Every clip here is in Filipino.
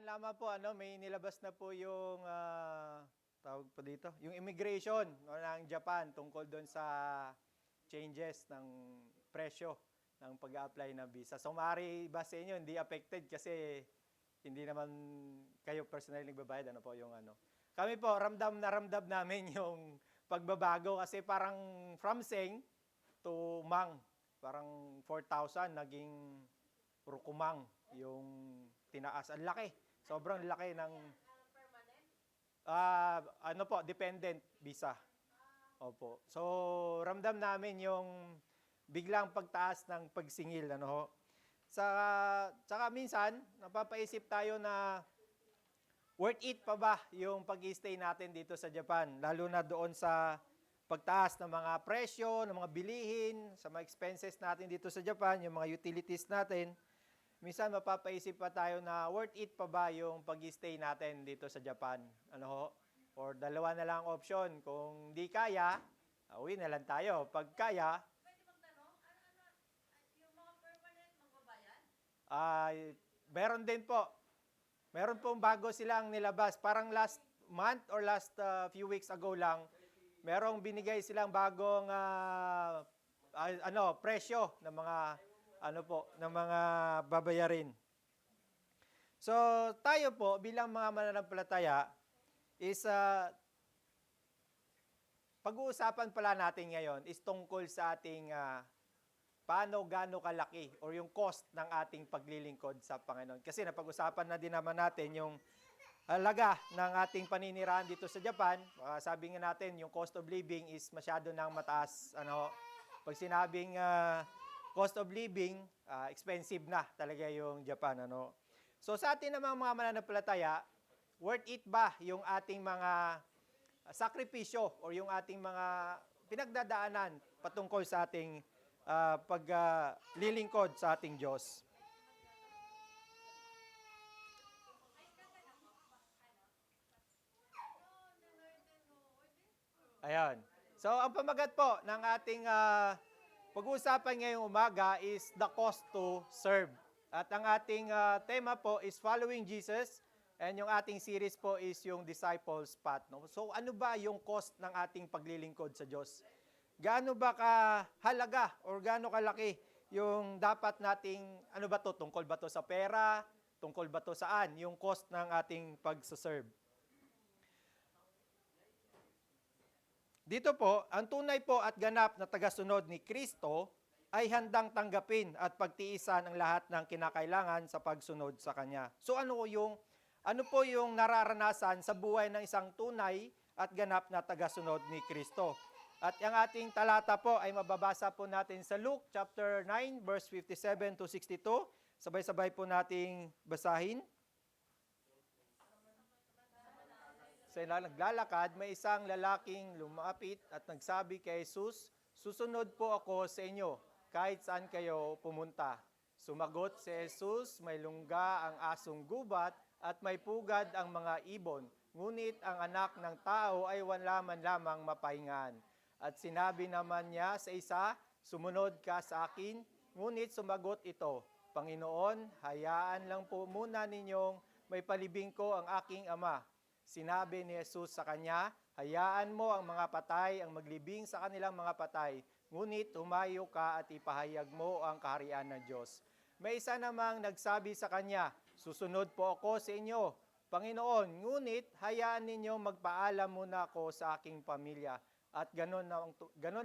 Kamakailan lamang po may nilabas na po yung tawag po dito, yung immigration ng Japan tungkol doon sa changes ng presyo ng pag-a-apply ng visa. So maaari ba sa inyo hindi affected kasi hindi naman kayo personally nagbabayad, ano po yung ano. Kami po ramdam na ramdam namin yung pagbabago kasi parang from Seng to Mang, parang 4,000 naging Rukumang yung tinaas. Ang laki. Sobrang laki ng ano po, dependent visa. Opo. So, ramdam namin yung biglang pagtaas ng pagsingil, ano ho. Tsaka minsan, napapaisip tayo na worth it pa ba yung pag-stay natin dito sa Japan, lalo na doon sa pagtaas ng mga presyo, ng mga bilihin, sa mga expenses natin dito sa Japan, yung mga utilities natin. Minsan mapapaisip pa tayo na worth it pa ba yung pag-stay natin dito sa Japan. Ano ho? Or dalawa na lang option. Kung di kaya, uwi na lang tayo. Pag kaya, Pwede magtanong, yung mga permanent magbabayad? meron din po. Meron pong bago silang nilabas. Parang last month or last few weeks ago lang, merong binigay silang bagong presyo ng mga ng mga babayarin. So, tayo po bilang mga mananampalataya is pag-uusapan pala natin ngayon is tungkol sa ating gaano kalaki or yung cost ng ating paglilingkod sa Panginoon. Kasi napag-usapan na din naman natin yung halaga ng ating paninirahan dito sa Japan. Sabi nga natin, yung cost of living is masyado nang mataas. Pag sinabing cost of living, expensive na talaga yung Japan. So sa atin namang mga mananampalataya, worth it ba yung ating mga sakripisyo o yung ating mga pinagdadaanan patungkol sa ating paglilingkod sa ating Diyos? Ayan. So, ang pamagat po ng ating pag-uusapan ngayong umaga is the cost to serve. At ang ating tema po is Following Jesus, and yung ating series po is yung Disciples Path. So, ano ba yung cost ng ating paglilingkod sa Diyos? Gaano ba kahalaga or gaano kalaki yung dapat nating, ano ba to, tungkol ba to sa pera, tungkol ba to saan, yung cost ng ating pag-serve? Dito po, ang tunay po at ganap na tagasunod ni Kristo ay handang tanggapin at pagtiisan ang lahat ng kinakailangan sa pagsunod sa Kanya. So ano po yung nararanasan sa buhay ng isang tunay at ganap na tagasunod ni Kristo? At ang ating talata po ay mababasa po natin sa Luke chapter 9 verse 57 to 62. Sabay-sabay po nating basahin. Sa naglalakad, may isang lalaking lumapit at nagsabi kay Jesus, "Susunod po ako sa inyo, kahit saan kayo pumunta." Sumagot si Jesus, "May lungga ang asong gubat at may pugad ang mga ibon, ngunit ang anak ng tao ay wala man lamang mapahingan." At sinabi naman niya sa isa, "Sumunod ka sa akin." Ngunit sumagot ito, "Panginoon, hayaan lang po muna ninyong may palibing ko ang aking ama." Sinabi ni Jesus sa kanya, "Hayaan mo ang mga patay ang maglibing sa kanilang mga patay, ngunit humayo ka at ipahayag mo ang kaharian ng Diyos." May isa namang nagsabi sa kanya, "Susunod po ako sa inyo, Panginoon, ngunit hayaan ninyong magpaalam muna ako sa aking pamilya." At ganon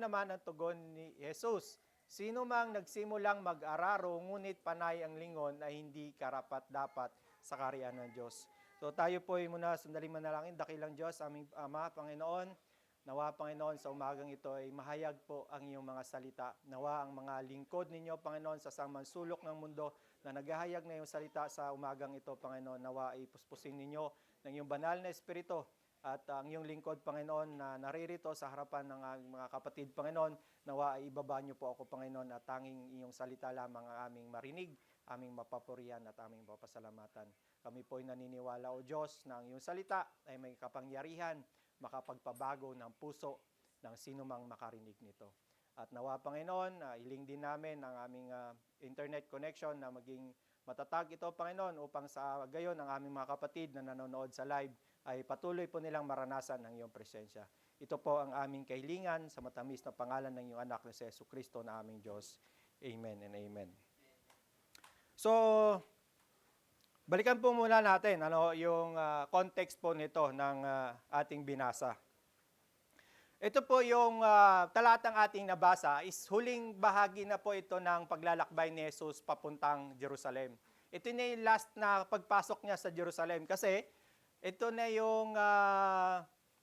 naman ang tugon ni Jesus, "Sino mang nagsimulang mag-araro, ngunit panay ang lingon ay hindi karapat-dapat sa kaharian ng Diyos." So tayo po ay muna sandaling manalangin. Dakilang Diyos, aming Ama, Panginoon, nawa Panginoon sa umagang ito ay mahayag po ang iyong mga salita. Nawa ang mga lingkod ninyo, Panginoon, sa samang sulok ng mundo na naghahayag na iyong salita sa umagang ito, Panginoon, nawa ay puspusin ninyo ng iyong banal na Espiritu. At ang iyong lingkod, Panginoon, na naririto sa harapan ng mga kapatid, Panginoon, nawa ay ibaba niyo po ako, Panginoon, at tanging iyong salita lamang ang aming marinig, aming mapapurihan at aming mapasalamatan. Kami po ay naniniwala, O Diyos, na ang iyong salita ay may kapangyarihan, makapagpabago ng puso ng sinumang makarinig nito. At nawa, Panginoon, iling din namin ang aming internet connection na maging Matatag ito, Panginoon, upang sa gayon ang aming mga kapatid na nanonood sa live ay patuloy po nilang maranasan ang iyong presensya. Ito po ang aming kahilingan sa matamis na pangalan ng iyong anak na si Jesucristo na aming Diyos. Amen and amen. So, balikan po muna natin yung context po nito ng ating binasa. Ito po yung talatang ating nabasa is huling bahagi na po ito ng paglalakbay ni Jesus papuntang Jerusalem. Ito na yung last na pagpasok niya sa Jerusalem kasi ito na yung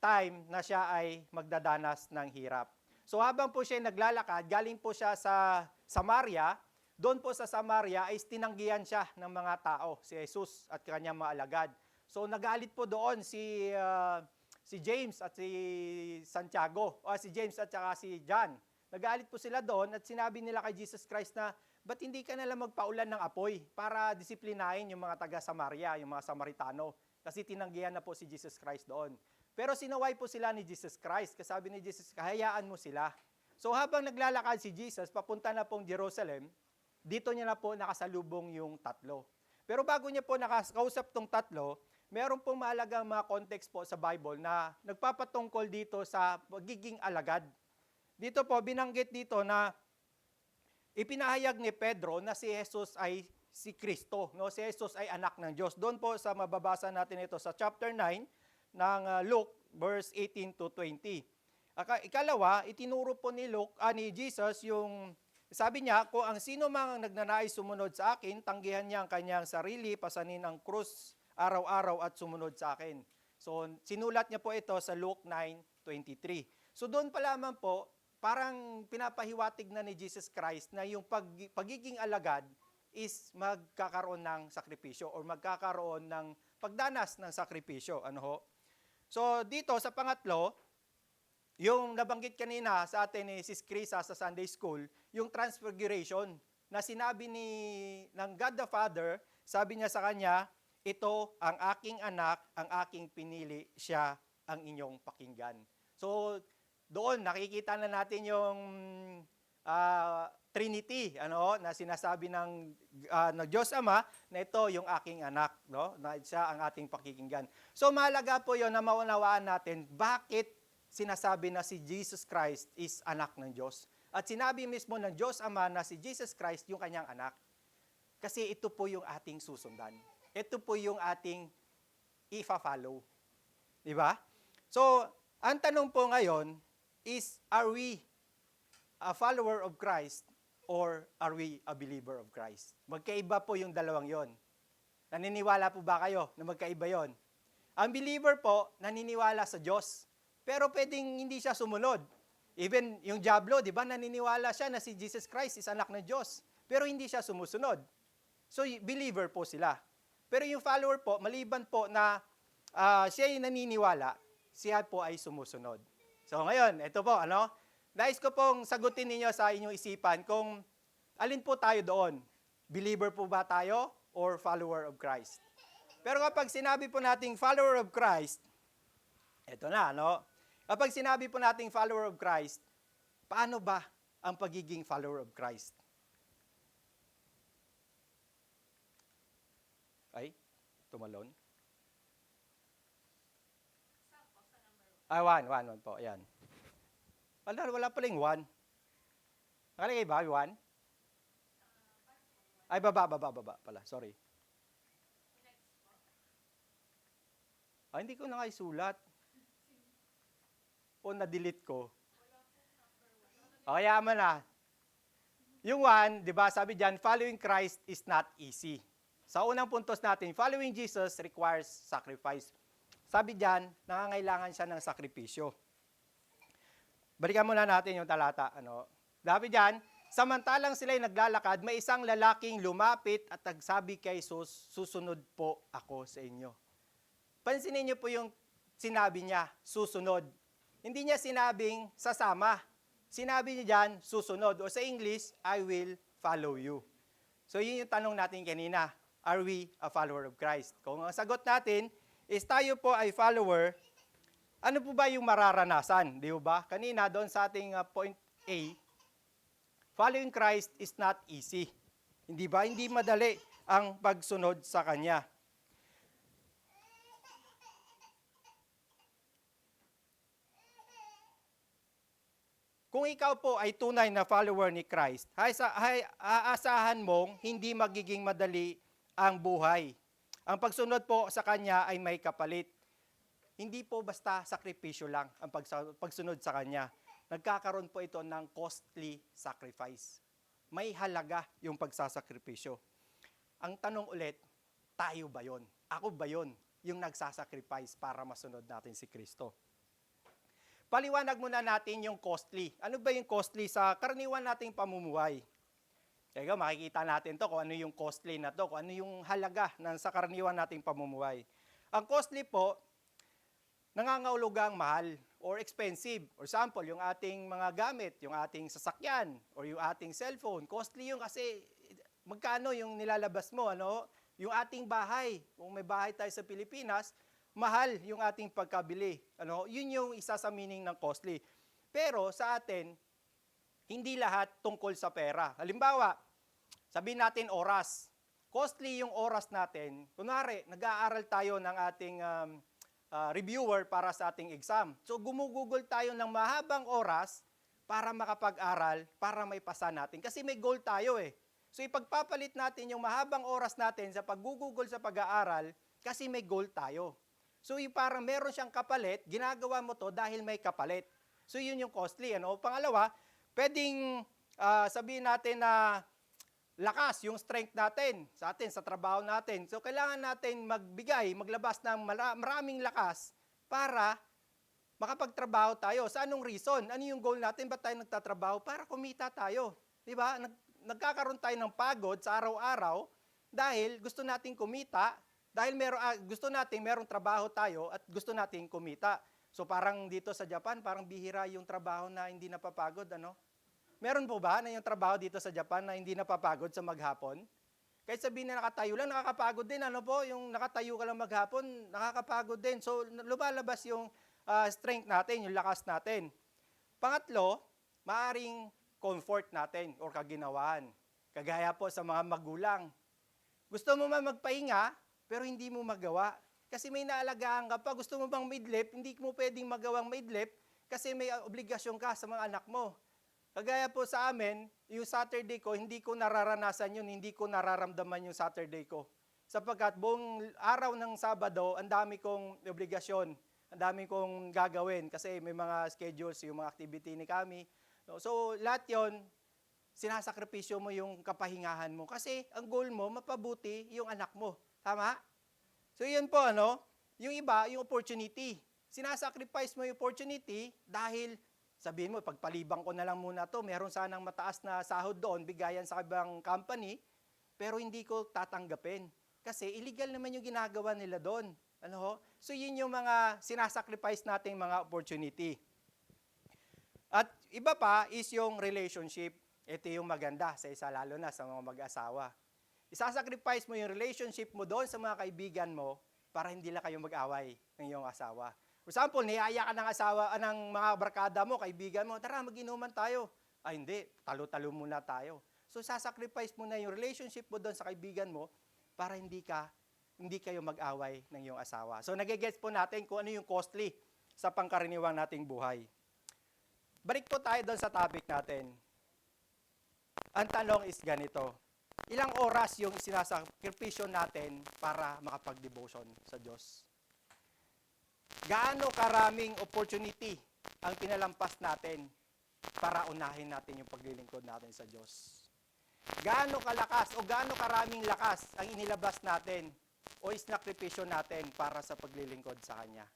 time na siya ay magdadanas ng hirap. So habang po siya naglalakad, galing po siya sa Samaria, doon po sa Samaria ay tinanggihan siya ng mga tao, si Jesus at kanyang mga alagad. So nagalit po doon si James at si Santiago, o si James at saka si John. Nagalit po sila doon at sinabi nila kay Jesus Christ na, ba't hindi ka nalang magpaulan ng apoy para disiplinahin yung mga taga-Samaria, yung mga Samaritano? Kasi tinanggihan na po si Jesus Christ doon. Pero sinaway po sila ni Jesus Christ, kasi sabi ni Jesus, hayaan mo sila. So habang naglalakad si Jesus, papunta na pong Jerusalem, dito niya na po nakasalubong yung tatlo. Pero bago niya po nakakausap tong tatlo, meron pong mahalagang mga context po sa Bible na nagpapatungkol dito sa pagiging alagad. Dito po, binanggit dito na ipinahayag ni Pedro na si Jesus ay si Kristo. No? Si Jesus ay anak ng Diyos. Doon po sa mababasa natin ito sa chapter 9 ng Luke, verse 18 to 20. Ikalawa, itinuro po ni Jesus yung, sabi niya, kung ang sino mang nagnanais sumunod sa akin, tanggihan niya ang kanyang sarili, pasanin ang krus, araw-araw at sumunod sa akin. So, sinulat niya po ito sa Luke 9:23. So, doon pa lamang po, parang pinapahiwatig na ni Jesus Christ na yung pagiging alagad is magkakaroon ng sakripisyo or magkakaroon ng pagdanas ng sakripisyo. Ano ho? So, dito sa pangatlo, yung nabanggit kanina sa atin ni Sis Krisa sa Sunday School, yung transfiguration na sinabi ng God the Father, sabi niya sa kanya, ito ang aking anak, ang aking pinili, siya ang inyong pakinggan. So, doon nakikita na natin yung Trinity, na sinasabi ng Diyos Ama na ito yung aking anak, no? Na siya ang ating pakikinggan. So, mahalaga po yon na maunawaan natin bakit sinasabi na si Jesus Christ is anak ng Diyos. At sinabi mismo ng Diyos Ama na si Jesus Christ yung kanyang anak. Kasi ito po yung ating susundan. Ito po yung ating ifa-follow. Di ba? So, ang tanong po ngayon is, are we a follower of Christ or are we a believer of Christ? Magkaiba po yung dalawang yon. Naniniwala po ba kayo na magkaiba yon? Ang believer po, naniniwala sa Diyos. Pero pwedeng hindi siya sumunod. Even yung Diablo, di ba, naniniwala siya na si Jesus Christ is anak ng Diyos. Pero hindi siya sumusunod. So, believer po sila. Pero yung follower po, maliban po na siya ay naniniwala, siya po ay sumusunod. So ngayon, ito po, nais ko pong sagutin ninyo sa inyong isipan kung alin po tayo doon. Believer po ba tayo or follower of Christ? Pero kapag sinabi po nating follower of Christ, ito na, Kapag sinabi po nating follower of Christ, paano ba ang pagiging follower of Christ? Ay, tumalon. One po, ayan. Wala pala yung one. Nakalagay ba, one? Ay, baba pala, sorry. Ay, hindi ko na isulat. O na-delete ko. O, kaya man na. Yung one, di ba, sabi dyan, following Christ is not easy. Sa unang puntos natin, following Jesus requires sacrifice. Sabi diyan, nangangailangan siya ng sakripisyo. Balikan muna natin yung talata. Sabi diyan, samantalang sila'y naglalakad, may isang lalaking lumapit at nagsabi kay Jesus, susunod po ako sa inyo. Pansinin niyo po yung sinabi niya, susunod. Hindi niya sinabing sasama. Sinabi niya diyan, susunod. O sa English, I will follow you. So yun yung tanong natin kanina. Are we a follower of Christ? Kung ang sagot natin is tayo po ay follower, ano po ba yung mararanasan? Di ba? Kanina doon sa ating point A, following Christ is not easy. Hindi ba? Hindi madali. ang pagsunod sa Kanya. Kung ikaw po ay tunay na follower ni Christ, aasahan mong hindi magiging madali ang buhay. Ang pagsunod po sa Kanya ay may kapalit. Hindi po basta sakripisyo lang ang pagsunod sa Kanya. Nagkakaroon po ito ng costly sacrifice. May halaga yung pagsasakripisyo. Ang tanong ulit, tayo ba yon? Ako ba yon? Yung nagsasacrifice para masunod natin si Kristo. Paliwanag muna natin yung costly. Ano ba yung costly sa karaniwan nating pamumuhay? Kaya makikita natin to kung ano yung costly na to, kung ano yung halaga sa karaniwan nating pamumuhay. Ang costly po, nangangahulugang mahal or expensive. For example, yung ating mga gamit, yung ating sasakyan, or yung ating cellphone. Costly yung kasi magkano yung nilalabas mo, ano? Yung ating bahay, kung may bahay tayo sa Pilipinas, mahal yung ating pagkabili. Ano? Yun yung isa sa meaning ng costly. Pero sa atin, hindi lahat tungkol sa pera. Halimbawa, sabihin natin oras. Costly yung oras natin. Kunwari, nag-aaral tayo ng ating reviewer para sa ating exam. So, gumugugol tayo ng mahabang oras para makapag-aral, para may pasa natin. Kasi may goal tayo eh. So, ipagpapalit natin yung mahabang oras natin sa paggugugol sa pag-aaral kasi may goal tayo. So, yung parang meron siyang kapalit, ginagawa mo to dahil may kapalit. So, yun yung costly. Ano? Pangalawa, pwedeng sabihin natin na lakas, yung strength natin sa trabaho natin. So, kailangan natin maglabas ng maraming lakas para makapagtrabaho tayo. Sa anong reason? Ano yung goal natin? Ba't tayo nagtatrabaho? Para kumita tayo. Diba? Nagkakaroon tayo ng pagod sa araw-araw dahil gusto nating kumita. Dahil gusto nating merong trabaho tayo at gusto nating kumita. So parang dito sa Japan, parang bihira yung trabaho na hindi napapagod, ano? Meron po ba na yung trabaho dito sa Japan na hindi napapagod sa maghapon? Kahit sabihin na nakatayo lang, nakakapagod din, ano po? Yung nakatayo ka lang maghapon, nakakapagod din. So lumalabas yung strength natin, yung lakas natin. Pangatlo, maaring comfort natin or kaginawaan. Kagaya po sa mga magulang. Gusto mo man magpahinga, pero hindi mo magawa. Kasi may naalagaan ka pa, gusto mo bang maidlip, hindi mo pwedeng magawang maidlip kasi may obligasyon ka sa mga anak mo. Kagaya po sa amin, yung Saturday ko, hindi ko nararanasan yun, hindi ko nararamdaman yung Saturday ko. Sapagkat buong araw ng Sabado, ang dami kong obligasyon, ang dami kong gagawin kasi may mga schedules, yung mga activity ni kami. So lahat yon sinasakripisyo mo yung kapahingahan mo kasi ang goal mo, mapabuti yung anak mo. Tama? So, yun po, ano? Yung iba, yung opportunity. Sinasacrifice mo yung opportunity dahil sabihin mo, pagpalibang ko na lang muna to, meron sanang mataas na sahod doon, bigayan sa ibang company, pero hindi ko tatanggapin. Kasi illegal naman yung ginagawa nila doon. Ano? So, yun yung mga sinasacrifice nating mga opportunity. At iba pa is yung relationship. Ito yung maganda sa isa, lalo na sa mga mag-asawa. Isasacrifice mo yung relationship mo doon sa mga kaibigan mo para hindi lang kayo mag-away ng iyong asawa. For example, niyaya ka ng mga barkada mo, kaibigan mo, tara, mag-inuman tayo. Ay, hindi, talo-talo muna tayo. So, sasacrifice mo na yung relationship mo doon sa kaibigan mo para hindi kayo mag-away ng iyong asawa. So, nagigets po natin kung ano yung costly sa pangkaraniwang nating buhay. Balik po tayo doon sa topic natin. Ang tanong is ganito. Ilang oras yung sinasakripisyo natin para makapag-devotion sa Diyos? Gaano karaming opportunity ang pinalampas natin para unahin natin yung paglilingkod natin sa Diyos? Gaano kalakas o gaano karaming lakas ang inilabas natin o isakripisyo natin para sa paglilingkod sa Kanya?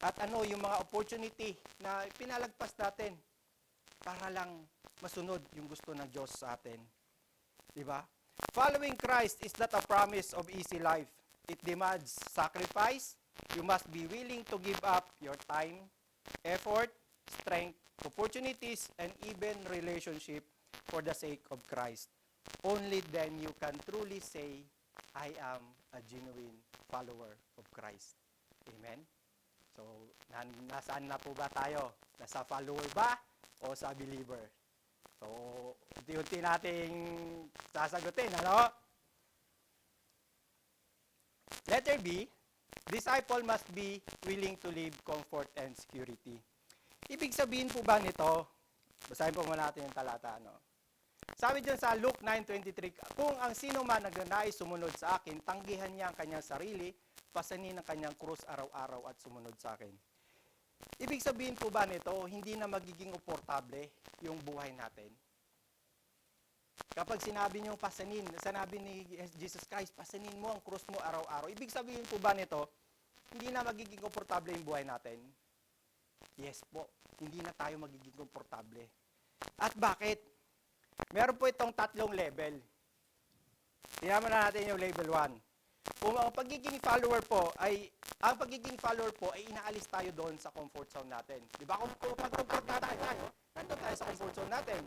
At ano yung mga opportunity na pinalagpas natin para lang masunod yung gusto ng Diyos sa atin? Diba? Following Christ is not a promise of easy life. It demands sacrifice. You must be willing to give up your time, effort, strength, opportunities, and even relationship for the sake of Christ. Only then you can truly say, I am a genuine follower of Christ. Amen? So, nasaan na po ba tayo? Nasa follower ba o sa believer? So, unti-unti nating sasagutin, ano? Letter B, disciple must be willing to live comfort and security. Ibig sabihin po ba nito, basahin po muna natin yung talata. No? Sabi dyan sa Luke 9:23, kung ang sino man nagnanais sumunod sa akin, tanggihan niya ang kanyang sarili, pasanin ang kanyang krus araw-araw at sumunod sa akin. Ibig sabihin po ba nito, hindi na magiging komportable yung buhay natin? Kapag sinabi niyo pasanin, sinabi ni Jesus Christ, pasanin mo ang krus mo araw-araw. Ibig sabihin po ba nito, hindi na magiging komportable yung buhay natin? Yes po, hindi na tayo magiging komportable. At bakit? Meron po itong tatlong level. Tingnan natin yung level 1. Kung ang pagiging follower po ay inaalis tayo doon sa comfort zone natin. Di ba? Kung pag-comfort tayo, nandun tayo sa comfort zone natin.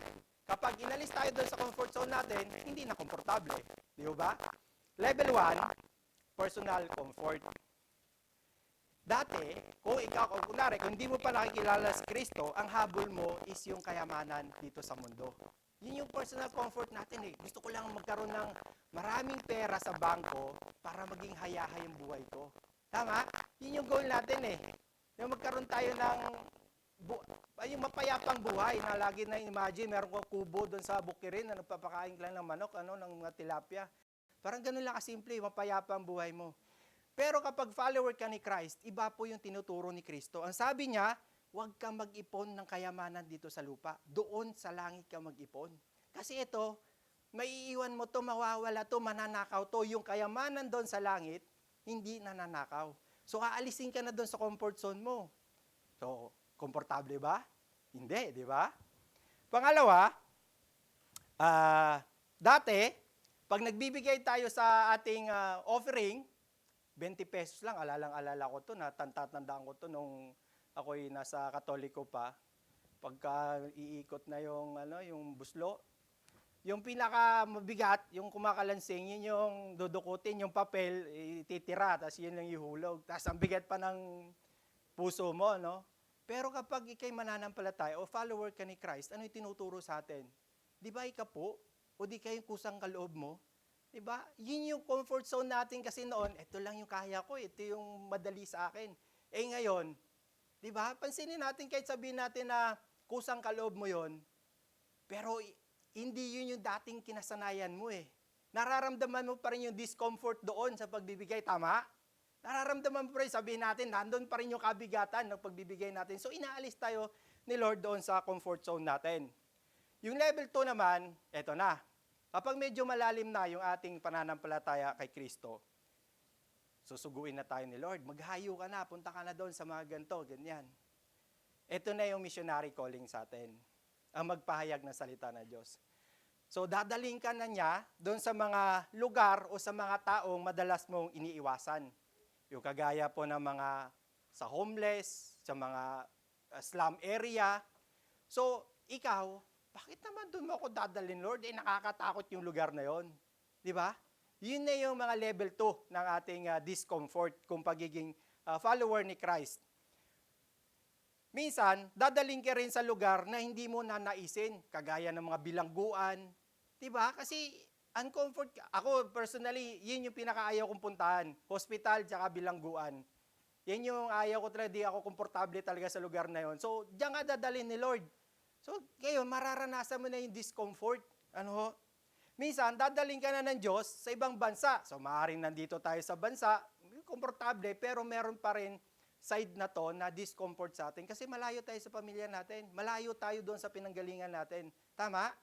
Kapag inalis tayo doon sa comfort zone natin, hindi na komportable. Di ba? Level 1, personal comfort. Dati, kung hindi mo pa nakikilala si Kristo, ang habol mo is yung kayamanan dito sa mundo. Yun yung personal comfort natin eh. Gusto ko lang magkaroon ng maraming pera sa bangko para maging hayahay yung buhay ko. Tama? Yun yung goal natin eh. Yung magkaroon tayo ng yung mapayapang buhay na lagi na imagine, meron ko kubo doon sa bukirin na nagpapakain lang ng manok, ng mga tilapia. Parang ganun lang kasimple, mapayapang buhay mo. Pero kapag follower ka ni Christ, iba po yung tinuturo ni Kristo. Ang sabi niya, huwag kang mag-ipon ng kayamanan dito sa lupa. Doon sa langit ka mag-ipon. Kasi ito, maiiwan mo to, mawawala to, mananakaw to. Yung kayamanan doon sa langit, hindi nananakaw. So, aalisin ka na doon sa comfort zone mo. So, komportable ba? Hindi, di ba? Pangalawa, dati, pag nagbibigay tayo sa ating offering, 20 pesos lang, alalang-alala ko to, natatandaan ko to nung ako'y nasa Katoliko pa. Pagka iikot na yung buslo, yung pinaka mabigat, yung kumakalansing, yun yung dudukutin, yung papel, ititira, tapos yun lang ihulog. Tapos ang bigat pa ng puso mo, no? Pero kapag ikay mananampalataya o follower ka ni Christ, ano yung tinuturo sa atin? Di ba ika po? O di kayo kusang kaloob mo? Di ba? Yun yung comfort zone natin kasi noon, ito lang yung kaya ko, ito yung madali sa akin. Eh ngayon, di ba? Pansinin natin kahit sabihin natin na kusang kaloob mo yon, pero hindi yun yung dating kinasanayan mo eh. Nararamdaman mo pa rin yung discomfort doon sa pagbibigay, tama? Nararamdaman mo pa rin, sabihin natin, nandun pa rin yung kabigatan ng pagbibigay natin. So inaalis tayo ni Lord doon sa comfort zone natin. Yung level 2 naman, eto na. Kapag medyo malalim na yung ating pananampalataya kay Kristo, susuguin na tayo ni Lord. Maghayo ka na, punta ka na doon sa mga ganito, ganyan. Ito na yung missionary calling sa atin, ang magpahayag ng salita ng Diyos. So dadaling ka na niya doon sa mga lugar o sa mga taong madalas mong iniiwasan. Yung kagaya po ng mga sa homeless, sa mga slum area. So ikaw, bakit naman doon mo ako dadalhin, Lord? Nakakatakot yung lugar na yon. Di ba? Yun na yung mga level 2 ng ating discomfort kung pagiging follower ni Christ. Minsan, dadaling ka rin sa lugar na hindi mo nanaisin, kagaya ng mga bilangguan. Diba? Kasi uncomfort ka. Ako, personally, yun yung pinakaayaw kong puntahan. Hospital, tsaka bilangguan. Yan yung ayaw ko talaga, di ako komportable talaga sa lugar na yon. So, diyan ka dadalhin ni Lord. So, ngayon, mararanasan mo na yung discomfort. Minsan, dadaling ka na ng Diyos sa ibang bansa. So, maaaring nandito tayo sa bansa, komportable, pero meron pa rin side na to na discomfort sa atin kasi malayo tayo sa pamilya natin. Malayo tayo doon sa pinanggalingan natin. Tama?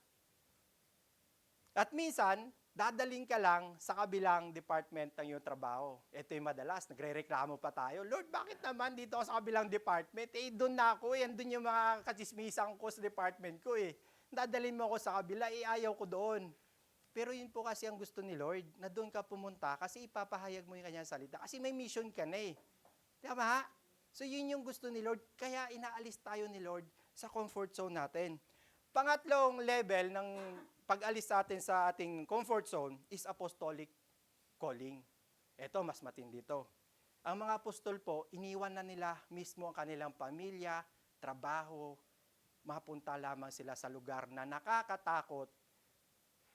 At minsan, dadaling ka lang sa kabilang department ng iyong trabaho. Ito yung madalas, nagre-reklamo pa tayo. Lord, bakit naman dito ako sa kabilang department? Doon na ako, doon yung mga kachismisang ko sa department ko eh. Dadalhin mo ako sa kabila, ayaw ko doon. Pero yun po kasi ang gusto ni Lord, na doon ka pumunta kasi ipapahayag mo yung kanyang salita. Kasi may mission ka na eh. Tama? So yun yung gusto ni Lord, kaya inaalis tayo ni Lord sa comfort zone natin. Pangatlong level ng pag-alis natin sa ating comfort zone is apostolic calling. Ito, mas matindi to. Ang mga apostol po, iniwan na nila mismo ang kanilang pamilya, trabaho, mapunta lamang sila sa lugar na nakakatakot,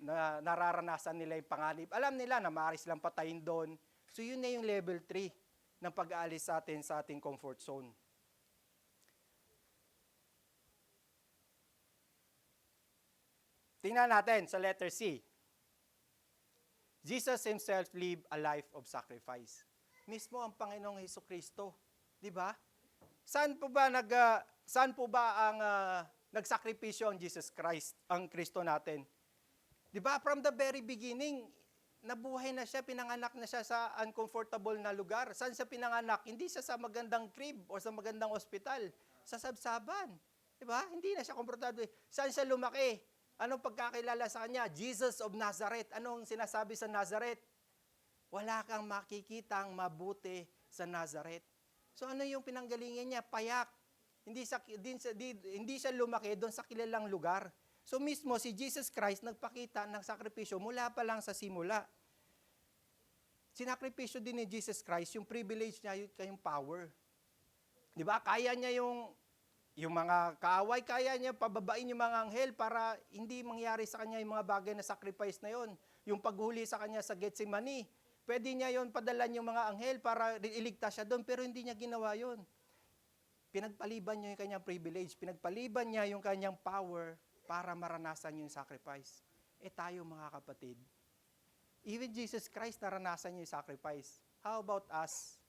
na nararanasan nila yung panganib. Alam nila na maaari silang patayin doon, So yun na yung level 3 ng pag-aalis sa atin sa ating comfort zone. Tingnan natin sa letter C. Jesus himself lived a life of sacrifice. Mismo ang Panginoong Hesukristo, 'di ba? Saan po ba ang nagsakripisyo ang Jesus Christ, ang Kristo natin? 'Di ba? From the very beginning, nabuhay na siya, pinanganak na siya sa uncomfortable na lugar. Saan siya pinanganak? Hindi siya sa magandang crib o sa magandang ospital, sa sabsaban. 'Di ba? Hindi na siya komportable. Saan siya lumaki? Anong pagkakilala sa kanya? Jesus of Nazareth. Anong sinasabi sa Nazareth? Wala kang makikitang mabuti sa Nazareth. So ano yung pinanggalingan niya? Payak. Hindi siya lumaki doon sa kilalang lugar. So mismo si Jesus Christ nagpakita ng sakripisyo mula pa lang sa simula. Sinakripisyo din ni Jesus Christ yung privilege niya, yung power. 'Di ba? Kaya niya yung mga kaaway, kaya niya pababain yung mga anghel para hindi mangyari sa kanya yung mga bagay na sacrifice na yon. Yung paghuli sa kanya sa Gethsemane, pwede niya yon padalan yung mga anghel para iligtas siya doon, pero hindi niya ginawa yon. Pinagpaliban niya yung kanyang privilege, pinagpaliban niya yung kanyang power para maranasan yung sacrifice. Tayo mga kapatid, even Jesus Christ naranasan niya yung sacrifice. How about us?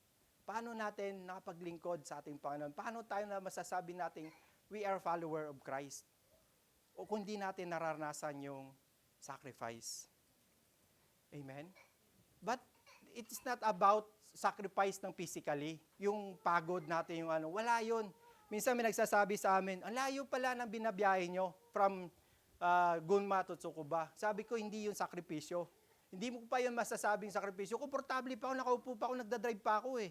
Paano natin nakapaglingkod sa ating Panginoon? Paano tayo na masasabi natin we are follower of Christ? O kung di natin naranasan yung sacrifice. Amen? But it's not about sacrifice ng physically. Yung pagod natin, yung wala yun. Minsan may nagsasabi sa amin, ang layo pala ng binabiyahe nyo from Gunma to Tsukuba. Sabi ko, hindi yun sakripisyo. Hindi mo pa yun masasabing sakripisyo. Komportable pa ako, nakaupo pa ako, nagdadrive pa ako eh.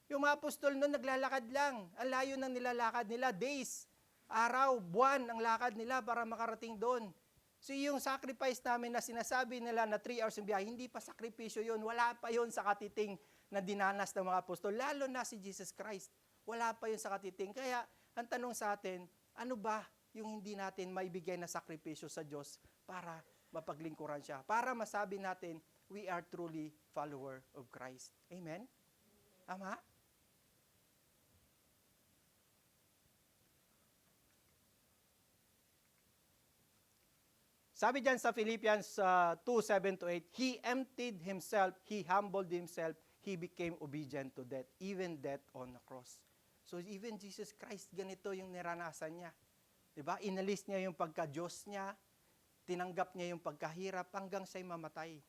Yung mga apostol noon, naglalakad lang. Ang layo ng nilalakad nila, days, araw, buwan ang lakad nila para makarating doon. So yung sacrifice namin na sinasabi nila na 3 hours ng biyahe, hindi pa sakripisyo yun. Wala pa yun sa katiting na dinanas ng mga apostol. Lalo na si Jesus Christ. Wala pa yun sa katiting. Kaya ang tanong sa atin, ano ba yung hindi natin maibigay na sakripisyo sa Diyos para mapaglingkuran siya? Para masabi natin, we are truly follower of Christ. Amen? Ama? Sabi diyan sa Philippians 2:7-8, He emptied Himself, He humbled Himself, He became obedient to death, even death on the cross. So even Jesus Christ, ganito yung niranasan niya. Diba? Inalis niya yung pagka-Diyos niya, tinanggap niya yung pagkahirap hanggang siya'y mamatay.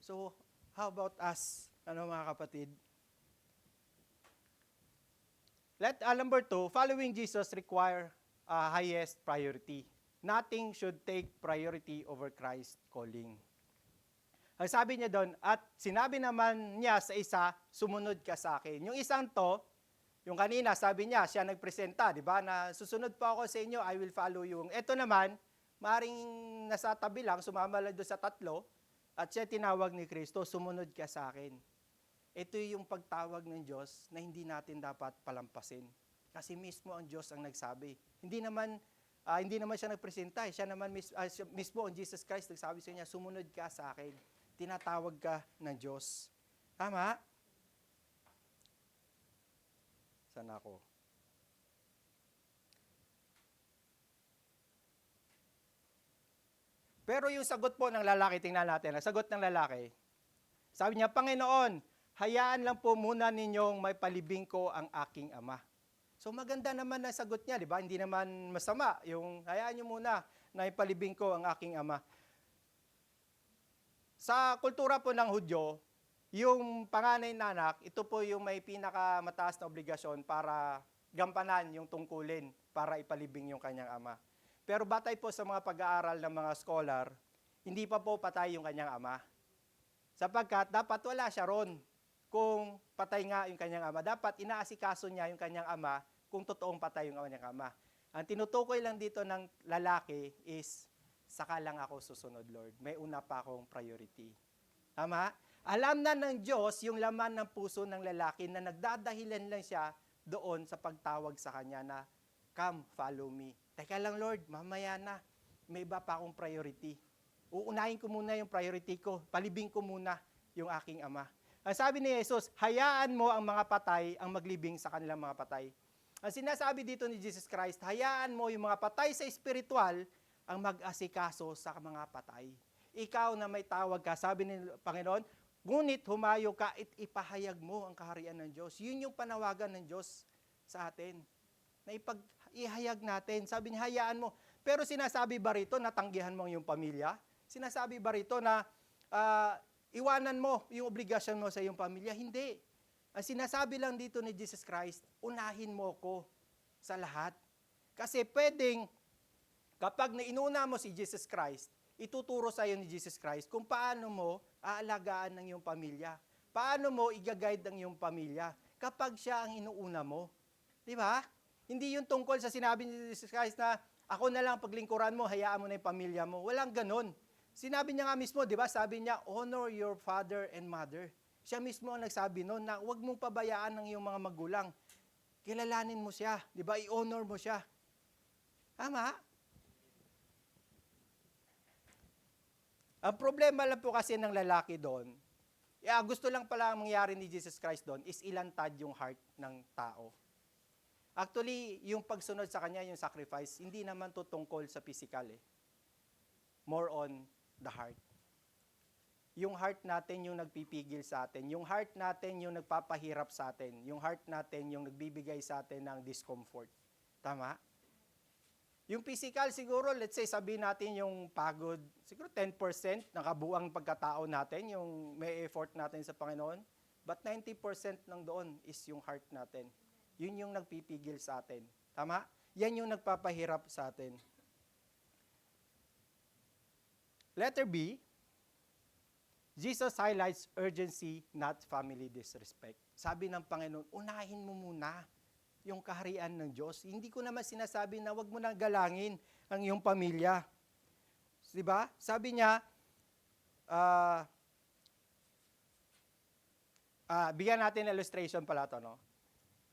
So, how about us, mga kapatid? Number 2, following Jesus require highest priority. Nothing should take priority over Christ's calling. Ang sabi niya doon, at sinabi naman niya sa isa, sumunod ka sa akin. Yung isang to, yung kanina, sabi niya, siya nagpresenta, di ba, na susunod po ako sa inyo, I will follow you. Ito naman, maring nasa tabi lang, sumama lang doon sa tatlo, at siya tinawag ni Kristo, sumunod ka sa akin. Ito yung pagtawag ng Diyos na hindi natin dapat palampasin. Kasi mismo ang Diyos ang nagsabi. Hindi naman siya nagpresenta, siya naman mismo ang Jesus Christ nagsabi sa niya, sumunod ka sa akin. Tinatawag ka ng Diyos. Tama? Saan ako? Pero yung sagot po ng lalaki, tingnan natin. Ang sagot ng lalaki, sabi niya, Panginoon, hayaan lang po muna ninyong may palibing ko ang aking ama. So maganda naman ang sagot niya, di ba? Hindi naman masama. Yung hayaan niyo muna na ipalibing ko ang aking ama. Sa kultura po ng Hudyo, yung panganay na anak, ito po yung may pinakamataas na obligasyon para gampanan yung tungkulin para ipalibing yung kanyang ama. Pero batay po sa mga pag-aaral ng mga scholar, hindi pa po patay yung kanyang ama. Sapagkat dapat wala siya ron kung patay nga yung kanyang ama. Dapat inaasikaso niya yung kanyang ama kung totoong patay yung kanyang ama. Ang tinutukoy lang dito ng lalaki is, saka lang ako susunod, Lord. May una pa akong priority. Tama? Alam na ng Diyos yung laman ng puso ng lalaki na nagdadahilan lang siya doon sa pagtawag sa kanya na, come, follow me. Teka lang, Lord, mamaya na. May iba pa akong priority. Uunahin ko muna yung priority ko. Palibing ko muna yung aking ama. Ang sabi ni Jesus, hayaan mo ang mga patay ang maglibing sa kanilang mga patay. Ang sinasabi dito ni Jesus Christ, hayaan mo yung mga patay sa espiritual ang mag-asikaso sa mga patay. Ikaw na may tawag ka, sabi ni Panginoon, ngunit humayo ka at ipahayag mo ang kaharian ng Diyos. Yun yung panawagan ng Diyos sa atin. Na ihayag natin. Sabi niya, hayaan mo. Pero sinasabi ba rito na tanggihan mo ang iyong pamilya? Sinasabi ba rito na iwanan mo yung obligasyon mo sa iyong pamilya? Hindi. Ang sinasabi lang dito ni Jesus Christ, unahin mo ko sa lahat. Kasi pwedeng, kapag nainuna mo si Jesus Christ, ituturo sa iyo ni Jesus Christ kung paano mo aalagaan ng iyong pamilya. Paano mo i-guide ang iyong pamilya kapag siya ang inuuna mo. Di ba? Hindi yung tungkol sa sinabi ni Jesus Christ na ako na lang paglingkuran mo, hayaan mo na yung pamilya mo. Walang ganon. Sinabi niya nga mismo, di ba? Sabi niya, honor your father and mother. Siya mismo ang nagsabi noon na huwag mong pabayaan ng iyong mga magulang. Kilalanin mo siya, di ba? I-honor mo siya. Tama? Ang problema lang po kasi ng lalaki doon, gusto lang pala ang mangyari ni Jesus Christ doon is ilantad yung heart ng tao. Actually, yung pagsunod sa kanya, yung sacrifice, hindi naman to tungkol sa physical eh. More on the heart. Yung heart natin yung nagpipigil sa atin. Yung heart natin yung nagpapahirap sa atin. Yung heart natin yung nagbibigay sa atin ng discomfort. Tama? Yung physical siguro, let's say sabihin natin yung pagod, siguro 10% ng kabuang pagkatao natin, yung may effort natin sa Panginoon. But 90% lang doon is yung heart natin. Yun yung nagpipigil sa atin. Tama? Yan yung nagpapahirap sa atin. Letter B, Jesus highlights urgency, not family disrespect. Sabi ng Panginoon, unahin mo muna yung kaharian ng Diyos. Hindi ko naman sinasabi na wag mo nang galangin ang iyong pamilya. Diba? Sabi niya, bigyan natin illustration pala to, no?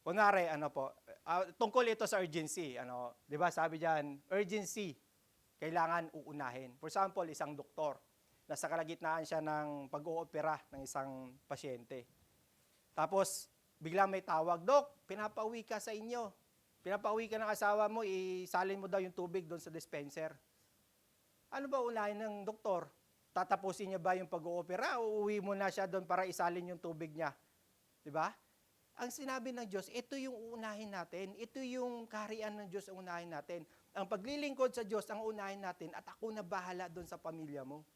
Kunwari, tungkol ito sa urgency, diba? Sabi diyan, urgency, kailangan uunahin. For example, isang doktor, nasa kalagitnaan siya ng pag-oopera ng isang pasyente. Tapos, biglang may tawag, Dok, pinapauwi ka sa inyo. Pinapauwi ka ng asawa mo, isalin mo daw yung tubig doon sa dispenser. Ano ba unahin ng doktor? Tatapusin niya ba yung pag-oopera o uuwi mo na siya doon para isalin yung tubig niya? Diba? Ang sinabi ng Diyos, ito yung uunahin natin. Ito yung kaharian ng Diyos ang unahin natin. Ang paglilingkod sa Diyos ang unahin natin at ako na bahala doon sa pamilya mo.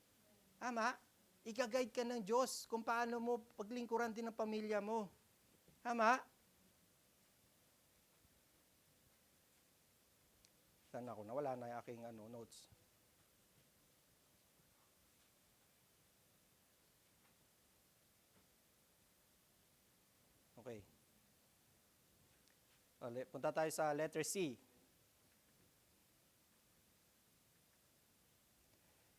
Tama? Ika-guide ka ng Diyos kung paano mo paglingkuran din ng pamilya mo. Tama? Saan ako? Nawala na yung aking notes. Okay. Punta tayo sa letter C.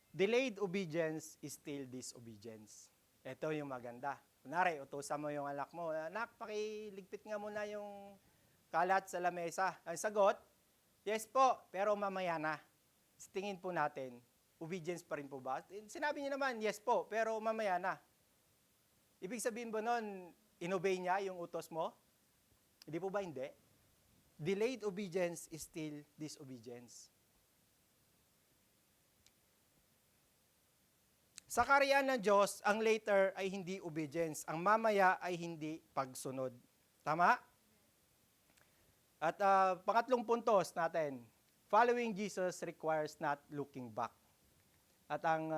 Delayed obedience is still disobedience. Ito yung maganda. Kunwari, utusan mo yung anak mo, anak, pakiligpit nga muna yung kalat sa lamesa. Ang sagot, yes po, pero mamaya na. Tingin po natin, obedience pa rin po ba? Sinabi niya naman, yes po, pero mamaya na. Ibig sabihin ba nun, inobey niya yung utos mo? Hindi po ba hindi? Delayed obedience is still disobedience. Sa kaharian ng Diyos, ang later ay hindi obedience. Ang mamaya ay hindi pagsunod. Tama? At pangatlong puntos natin, following Jesus requires not looking back. At ang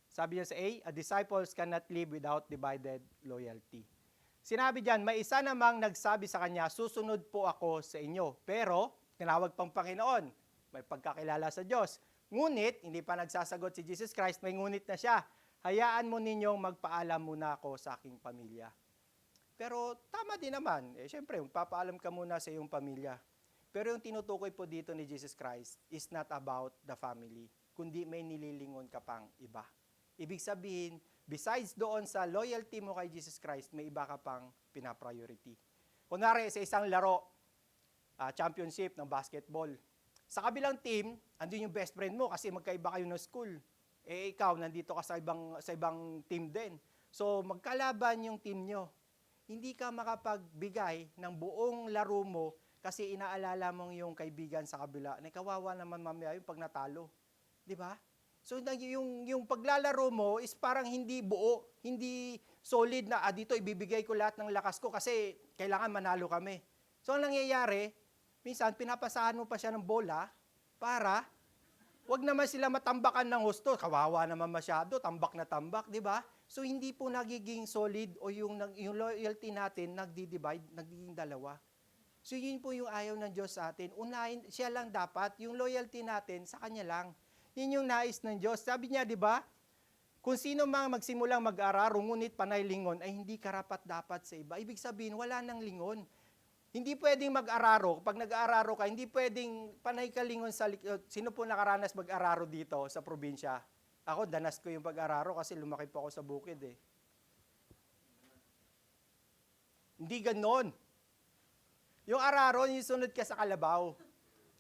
sabi niya sa A disciples cannot live without divided loyalty. Sinabi diyan, may isa namang nagsabi sa kanya, susunod po ako sa inyo. Pero, tinawag pang Panginoon, may pagkakilala sa Diyos. Ngunit, hindi pa nagsasagot si Jesus Christ, may ngunit na siya. Hayaan mo ninyong magpaalam muna ako sa aking pamilya. Pero tama din naman. Siyempre, magpapaalam ka muna sa iyong pamilya. Pero yung tinutukoy po dito ni Jesus Christ is not about the family, kundi may nililingon ka pang iba. Ibig sabihin, besides doon sa loyalty mo kay Jesus Christ, may iba ka pang pinapriority. Kunwari, sa isang laro, championship ng basketball, sa kabilang team, andun yung best friend mo kasi magkaiba kayo ng school. Ikaw, nandito ka sa ibang team din. So, magkalaban yung team nyo. Hindi ka makapagbigay ng buong laro mo kasi inaalala mong yung kaibigan sa kabila na kawawa naman mamaya yung pag natalo. Di ba? So, yung paglalaro mo is parang hindi buo, hindi solid na, dito ibibigay ko lahat ng lakas ko kasi kailangan manalo kami. So, ang nangyayari, minsan pinapasahan mo pa siya ng bola para wag naman sila matambakan ng husto. Kawawa naman masyado, tambak na tambak, di ba? So, hindi po nagiging solid o yung loyalty natin nagdi-divide, nagiging dalawa. So, yun po yung ayaw ng Diyos sa atin. Unahin, siya lang dapat, yung loyalty natin sa Kanya lang. Yun yung nais ng Diyos. Sabi niya, di ba? Kung sino mang magsimulang mag-araro, ngunit panay lingon, ay hindi karapat dapat sa iba. Ibig sabihin, wala nang lingon. Hindi pwedeng mag-araro. Pag nag-araro ka, hindi pwedeng panay ka lingon sa likod. Sino po nakaranas mag-araro dito sa probinsya? Ako, danas ko yung pag-araro kasi lumaki po ako sa bukid eh. Hindi ganon. Yung araro, yung sunod ka sa kalabaw.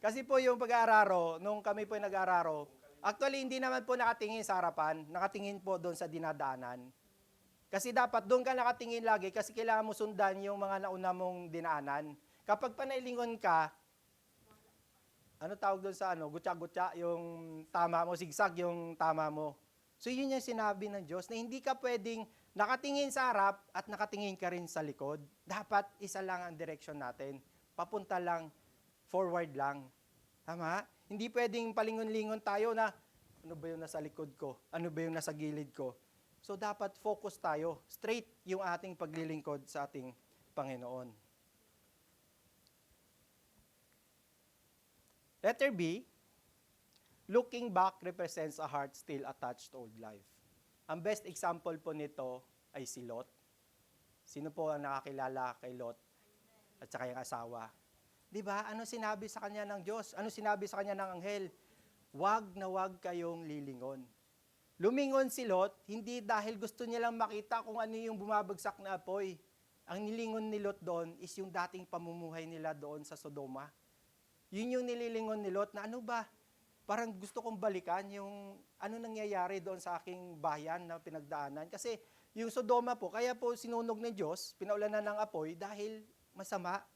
Kasi po yung pag-araro, nung kami po yung nag-araro, actually hindi naman po nakatingin sa harapan, nakatingin po doon sa dinadaanan. Kasi dapat doon ka nakatingin lagi kasi kailangan mo sundan yung mga nauna mong dinaanan. Kapag panailingon ka, ano tawag doon sa gutya-gutya, yung tama mo, zigzag yung tama mo. So yun yung sinabi ng Diyos na hindi ka pwedeng nakatingin sa harap at nakatingin ka rin sa likod. Dapat isa lang ang direction natin. Papunta lang, forward lang. Tama? Hindi pwedeng palingon-lingon tayo na ano ba yung nasa likod ko? Ano ba yung nasa gilid ko? So, dapat focus tayo. Straight yung ating paglilingkod sa ating Panginoon. Letter B, looking back represents a heart still attached to old life. Ang best example po nito ay si Lot. Sino po ang nakakilala kay Lot at saka yung asawa? Di ba? Ano sinabi sa kanya ng Diyos? Ano sinabi sa kanya ng anghel? Wag na wag kayong lilingon. Lumingon si Lot, hindi dahil gusto niya lang makita kung ano yung bumabagsak na apoy. Ang nilingon ni Lot doon is yung dating pamumuhay nila doon sa Sodoma. Yun yung nililingon ni Lot na ano ba? Parang gusto kong balikan yung ano nangyayari doon sa aking bayan na pinagdaanan. Kasi yung Sodoma po, kaya po sinunog ng Diyos, pinaulanan ng apoy dahil masama.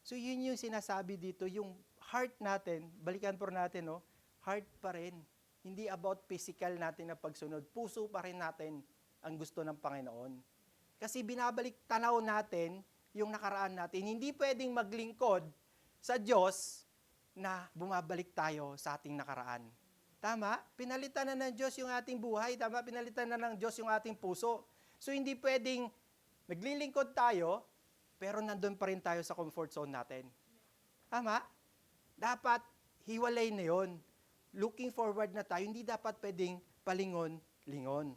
So yun yung sinasabi dito, yung heart natin, balikan po natin, no? Heart pa rin. Hindi about physical natin na pagsunod. Puso pa rin natin ang gusto ng Panginoon. Kasi binabalik tanaw natin yung nakaraan natin. Hindi pwedeng maglingkod sa Diyos na bumabalik tayo sa ating nakaraan. Tama? Pinalitan na ng Diyos yung ating buhay. Tama? Pinalitan na ng Diyos yung ating puso. So hindi pwedeng naglilingkod tayo, pero nandun pa rin tayo sa comfort zone natin. Tama? Dapat hiwalay na yun. Looking forward na tayo, hindi dapat pwedeng palingon-lingon.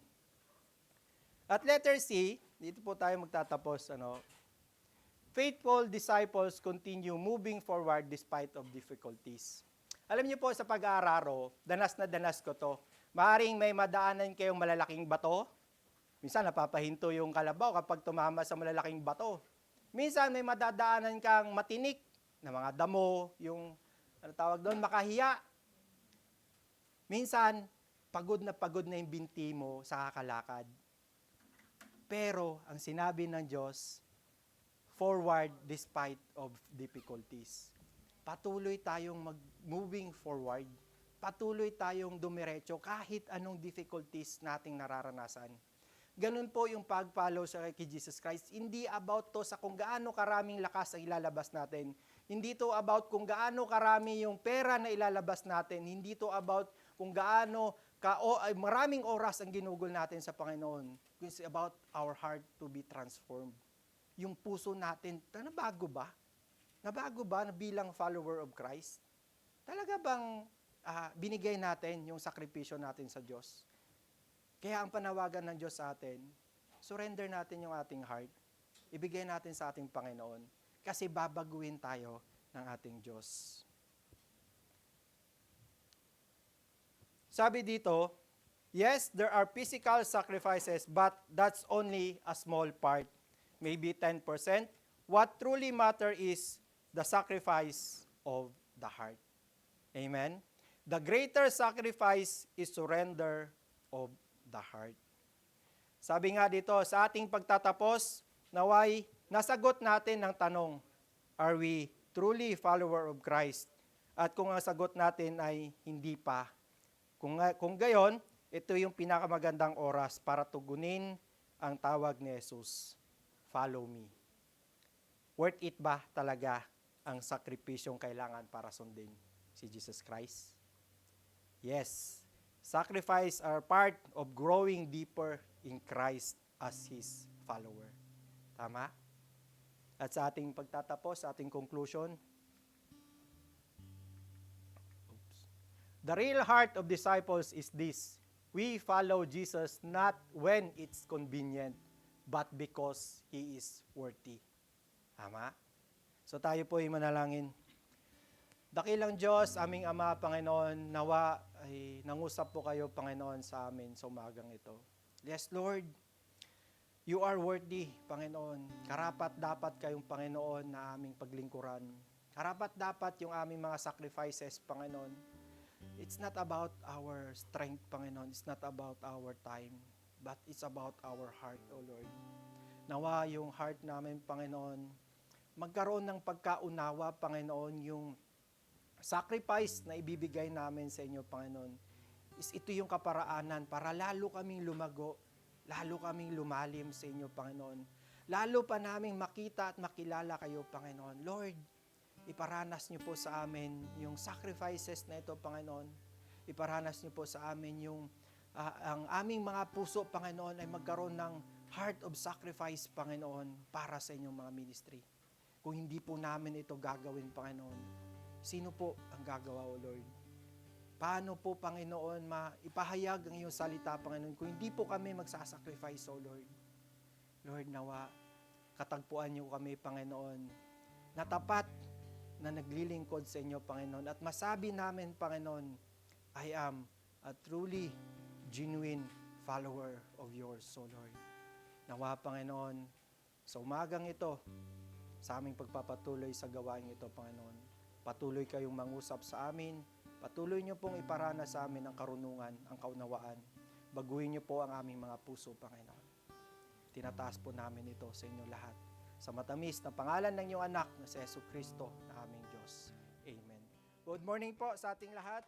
At letter C, dito po tayo magtatapos. Faithful disciples continue moving forward despite of difficulties. Alam niyo po sa pag-aararo, danas na danas ko to. Maaring may madaanan kayong malalaking bato. Minsan napapahinto yung kalabaw kapag tumama sa malalaking bato. Minsan may madadaanan kang matinik na mga damo, yung tawag doon, makahiya. Minsan, pagod na yung binti mo sa kakalakad. Pero, ang sinabi ng Diyos, forward despite of difficulties. Patuloy tayong moving forward. Patuloy tayong dumiretso kahit anong difficulties nating nararanasan. Ganun po yung pag-follow sa kay Jesus Christ. Hindi about to sa kung gaano karaming lakas ang ilalabas natin. Hindi to about kung gaano karami yung pera na ilalabas natin. Hindi to about kung gaano maraming oras ang ginugol natin sa Panginoon. It's about our heart to be transformed. Yung puso natin, nabago ba? Nabago ba na bilang follower of Christ? Talaga bang binigay natin yung sakripisyo natin sa Diyos? Kaya ang panawagan ng Diyos sa atin, surrender natin yung ating heart, ibigay natin sa ating Panginoon, kasi babaguhin tayo ng ating Diyos. Sabi dito, yes, there are physical sacrifices, but that's only a small part, maybe 10%. What truly matters is the sacrifice of the heart. Amen? The greater sacrifice is surrender of the heart. Sabi nga dito, sa ating pagtatapos, naway nasagot natin ang tanong, are we truly follower of Christ? At kung ang sagot natin ay hindi pa, kung gayon, ito yung pinakamagandang oras para tugunin ang tawag ni Jesus, follow me. Worth it ba talaga ang sakripisyong kailangan para sundin si Jesus Christ? Yes. Sacrifice are part of growing deeper in Christ as His follower. Tama? At sa ating pagtatapos, sa ating conclusion, the real heart of disciples is this: we follow Jesus not when it's convenient, but because He is worthy. Tama? So tayo po ay manalangin. Dakilang Diyos, aming Ama, Panginoon, nawa ay nangusap po kayo, Panginoon, sa amin sa umagang ito. Yes, Lord, you are worthy, Panginoon. Karapat dapat kayong, Panginoon, na aming paglingkuran. Karapat dapat yung aming mga sacrifices, Panginoon. It's not about our strength, Panginoon. It's not about our time. But it's about our heart, O Lord. Nawa yung heart namin, Panginoon, magkaroon ng pagkaunawa, Panginoon, yung sacrifice na ibibigay namin sa inyo, Panginoon, is ito yung kaparaanan para lalo kaming lumago, lalo kaming lumalim sa inyo, Panginoon. Lalo pa naming makita at makilala kayo, Panginoon. Lord, iparanas niyo po sa amin yung sacrifices na ito, Panginoon. Iparanas niyo po sa amin yung ang aming mga puso, Panginoon, ay magkaroon ng heart of sacrifice, Panginoon, para sa inyong mga ministry. Kung hindi po namin ito gagawin, Panginoon, sino po ang gagawa, O Lord? Paano po, Panginoon, maipahayag ang iyong salita, Panginoon, kung hindi po kami magsasacrifice, O Lord? Lord, nawa, katagpuan niyo kami, Panginoon, na tapat na naglilingkod sa inyo, Panginoon, at masabi namin, Panginoon, I am a truly genuine follower of yours, O Lord. Nawa, Panginoon, sa umagang ito, sa aming pagpapatuloy sa gawain ito, Panginoon, patuloy kayong mangusap sa amin, patuloy niyo pong iparana sa amin ang karunungan, ang kaunawaan. Baguhin niyo po ang aming mga puso, Panginoon. Tinataas po namin ito sa inyo lahat. Sa matamis na pangalan ng iyong anak na si Jesu Kristo na aming Diyos. Amen. Good morning po sa ating lahat.